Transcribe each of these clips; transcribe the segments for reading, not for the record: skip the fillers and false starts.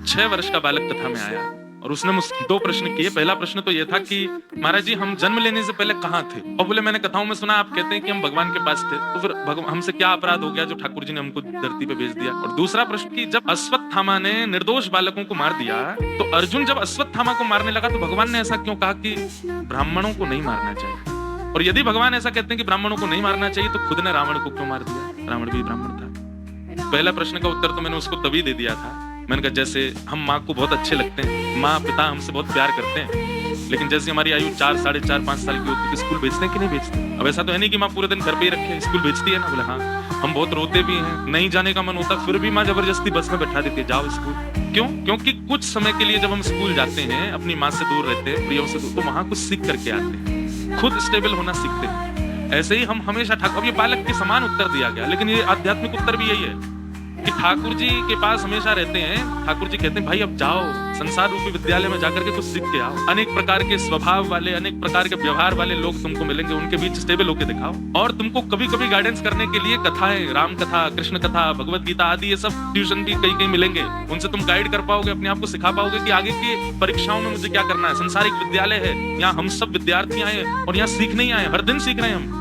6 वर्ष का बालक कथा में आया और उसने मुझसे 2 प्रश्न किए। पहला प्रश्न तो ये था कि महाराज जी हम जन्म लेने से पहले कहाँ थे? और बोले मैंने कथाओं में सुना आप कहते हैं कि हम भगवान के पास थे, तो फिर हमसे क्या अपराध हो गया जो ठाकुर जी ने हमको धरती पे भेज दिया? और दूसरा प्रश्न कि जब अश्वत्थामा ने निर्दोष बालकों को मार दिया तो अर्जुन जब अश्वत्थामा को मारने लगा तो भगवान ने ऐसा क्यों कहा कि ब्राह्मणों को नहीं मारना चाहिए? और यदि भगवान ऐसा कहते हैं कि ब्राह्मणों को नहीं मारना चाहिए तो खुद ने रावण को क्यों मार दिया? रावण भी ब्राह्मण था। पहला प्रश्न का उत्तर तो मैंने उसको तभी दे दिया था, मैंने कहा जैसे हम माँ को बहुत अच्छे लगते हैं, माँ पिता हमसे बहुत प्यार करते हैं, लेकिन जैसे हमारी आयु 4, 4.5, 5 साल की होती है स्कूल भेजते हैं कि नहीं भेजते? अब ऐसा तो है नहीं कि माँ पूरे दिन घर पे ही रखे, स्कूल भेजती है ना? बोले हाँ। हम बहुत रोते भी हैं, नहीं जाने का मन होता फिर भी माँ जबरदस्ती बस में बैठा देती है, जाओ स्कूल। क्यों? क्योंकि कुछ समय के लिए जब हम स्कूल जाते हैं, अपनी माँ से दूर रहते हैं, प्रियों से दूर, तो वहां कुछ सीख करके आते हैं, खुद स्टेबल होना सीखते हैं। ऐसे ही हम हमेशा ठाकुर, अब ये बालक के समान उत्तर दिया गया, लेकिन ये आध्यात्मिक उत्तर भी यही है कि ठाकुर जी के पास हमेशा रहते हैं। ठाकुर जी कहते हैं भाई अब जाओ संसार रूपी विद्यालय में जाकर के कुछ सीख के आओ। अनेक प्रकार के स्वभाव वाले, अनेक प्रकार के व्यवहार वाले लोग तुमको मिलेंगे, उनके बीच स्टेबल होके दिखाओ। और तुमको कभी कभी गाइडेंस करने के लिए कथाएं, राम कथा, कृष्ण कथा, भगवत गीता आदि ये सब ट्यूशन भी कहीं कहीं मिलेंगे, उनसे तुम गाइड कर पाओगे, अपने आप को सिखा पाओगे कि आगे की परीक्षाओं में मुझे क्या करना है। संसारिक विद्यालय है, यहाँ हम सब विद्यार्थी आए और यहाँ सीखने ही आए, हर दिन सीख रहे हैं हम।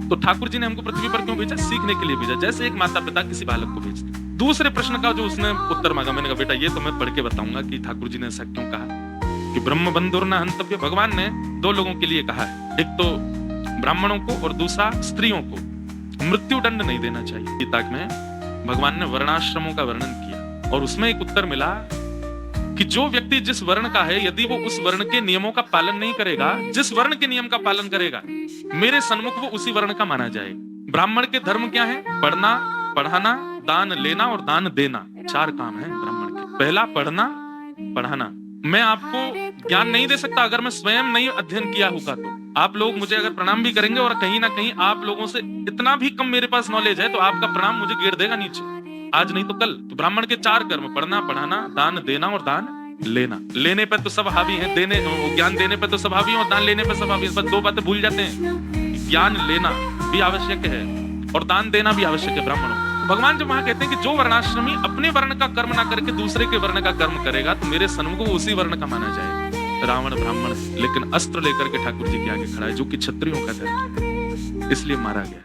तो ठाकुर जी ने हमको पृथ्वी पर क्यों भेजा? सीखने के लिए भेजा, जैसे एक माता पिता किसी बालक को भेजते। दूसरे प्रश्न का जो उसने उत्तर मांगा, मैंने कहा बेटा ये तो मैं पढ़ के बताऊंगा कि ठाकुर जी ने ऐसा क्यों कहा कि ब्रह्म बंधुर न हंतव्य। भगवान ने 2 लोगों के लिए कहा है, एक तो ब्राह्मणों को और दूसरा स्त्रियों को मृत्यु दंड नहीं देना चाहिए। गीता में भगवान ने वर्णाश्रमों का वर्णन किया और उसमें एक उत्तर मिला कि जो व्यक्ति जिस वर्ण का है, यदि वो उस वर्ण के नियमों का पालन नहीं करेगा, जिस वर्ण के नियम का पालन करेगा, मेरे सन्मुख वो उसी वर्ण का माना जाए। ब्राह्मण के धर्म क्या है? पढ़ना, पढ़ाना, दान लेना और दान देना, 4 काम है ब्राह्मण के। पहला पढ़ना, पढ़ाना। मैं आपको ज्ञान नहीं दे सकता अगर मैं स्वयं नहीं अध्ययन किया होगा। तो आप लोग मुझे अगर प्रणाम भी करेंगे और कहीं ना कहीं आप लोगों से इतना भी कम मेरे पास नॉलेज है तो आपका प्रणाम मुझे गिर देगा नीचे, आज नहीं तो कल। तो ब्राह्मण के 4 कर्म, पढ़ना, पढ़ाना, दान देना और दान लेना। लेने पे तो सब हावी हैं, देने, ज्ञान देने पे तो सब हावी हैं और दान लेने पे सब हावी हैं। बस 2 बातें भूल जाते हैं, ज्ञान लेना भी आवश्यक है और दान देना भी आवश्यक है ब्राह्मणों। भगवान जब वहां कहते हैं कि जो वर्णाश्रमी अपने वर्ण का कर्म ना करके दूसरे के वर्ण का कर्म करेगा तो मेरे सन्मुख उसी वर्ण का माना जाए। रावण ब्राह्मण, लेकिन अस्त्र लेकर के ठाकुर जी के आगे खड़ा है, जो कि क्षत्रियों का धर्म है, इसलिए मारा गया।